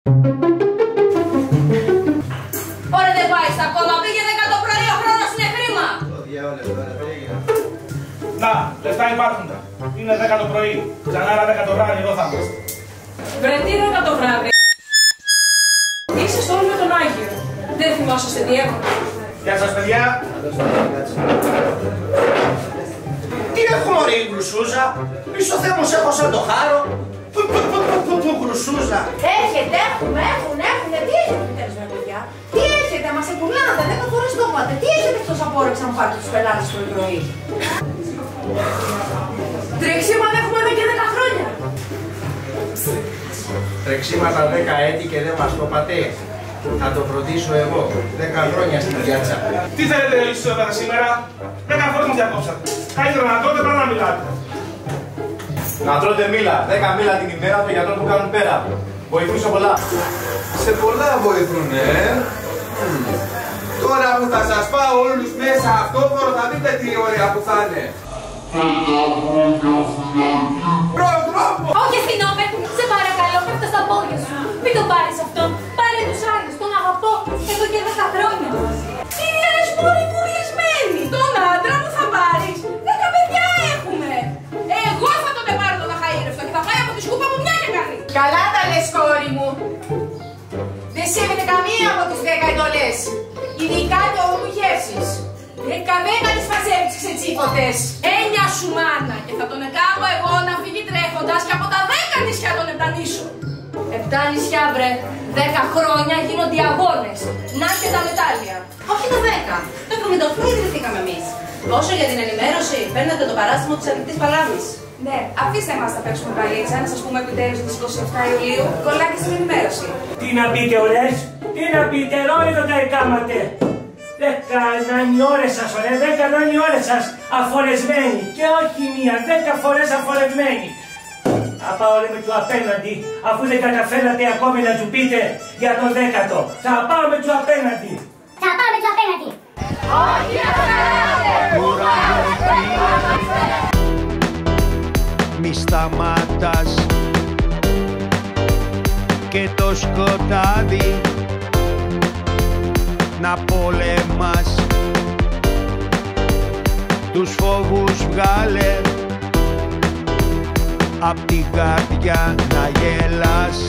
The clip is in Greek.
Ωραία, δεν πάει στα κόμμα, πήγε 10 το πρωί, ο χρόνος είναι χρήμα. Να, λεφτά υπάρχουντα. Είναι 10 το πρωί, ξανά 10 το βράδυ, εδώ θα είμαστε. Βρε, τι 10 το βράδυ. Είσαι στο όλο με τον Άγιο. Δεν θυμόσαστε τι έχω. Γεια σας, παιδιά. Τι έχουμε ρε η Γκρουσούζα, πίσω θέμος έχω σαν το χάρο. Που Γκρουσούζα. Έχετε, έχουμε. Τι έχετε επιτέλους με παιδιά. Τι έχετε, μας επουλάτε, 10 φορές το είπατε. Τι έχετε εκτός από όρεξη να πάρετε τους πελάτες το πρωί. Τρεξίματα έχουμε εδώ και 10 χρόνια. Τρεξίματα 10 έτη και δεν μας το είπατε. Θα το φροντίσω εγώ. 10 χρόνια στην πιάτσα. Τι θέλετε εσείς εδώ πέρα σήμερα, 10 φορές μας διακόψατε. Καλύτερα να τρώτε παρά να μιλάτε. Να τρώτε μήλα. 10 μήλα την ημέρα των γιατρών που κάνουν πέρα. Βοηθούν σε πολλά. Σε πολλά βοηθούνε, Τώρα που θα σας πάω όλους μέσα αυτόφορο θα δείτε τι ωραία που θα είναι. Όχι αστυνόμε, σε παρακαλώ, πέφτα στα πόδια σου. Μην το πάρεις αυτό. Πάρε τους άλλους, τον αγαπώ εδώ και 10 χρόνια. Τι λες μωρή κουρασμένη, τον άντρα που θα πάρεις. 10 παιδιά έχουμε. Εγώ θα τον πάρω τον αχαήρευτο και θα πάει από τη σκούπα μου μια και καλή. Καλά τα λες κόρη μου. Δεν σέβεται καμία από τις 10 εντολές. Ειδικά το μου γεύσεις. 10 τις μαζεύεις ξετσίποτες. Έννοια σου μάνα και θα τον κάνω εγώ να φύγει τρέχοντας και από τα 10 νησιά τον επτανίσω. 7 νησιά βρε, 10 χρόνια γίνονται οι αγώνες. Να και τα μετάλλια. Όχι τα 10, το 78 ιδρυθήκαμε εμείς. Όσο για την ενημέρωση, παίρνετε το παράστημα της Ανοιχτής Παλάμης. Ναι, αφήστε εμάς να παίξουμε παλίτσα, να σας πούμε επιτέλους τις 27 Ιουλίου, κολλάκι στην ενημέρωση. Τι να πείτε ωραίες, τι να πείτε, ρόλο τα εκάματε. 10 ώρες σας ωραία, 10 ώρες σας αφορεσμένοι και όχι μία, 10 φορές αφορεσμένοι. Θα πάω ρε με του απέναντι, αφού δεν καταφέρατε ακόμη να του πείτε για τον 10ο. Θα πάω με του απέναντι. Όχι Μη σταματάς και το σκοτάδι να πολεμάς, τους φόβους βγάλε απ' την καρδιά να γελάς.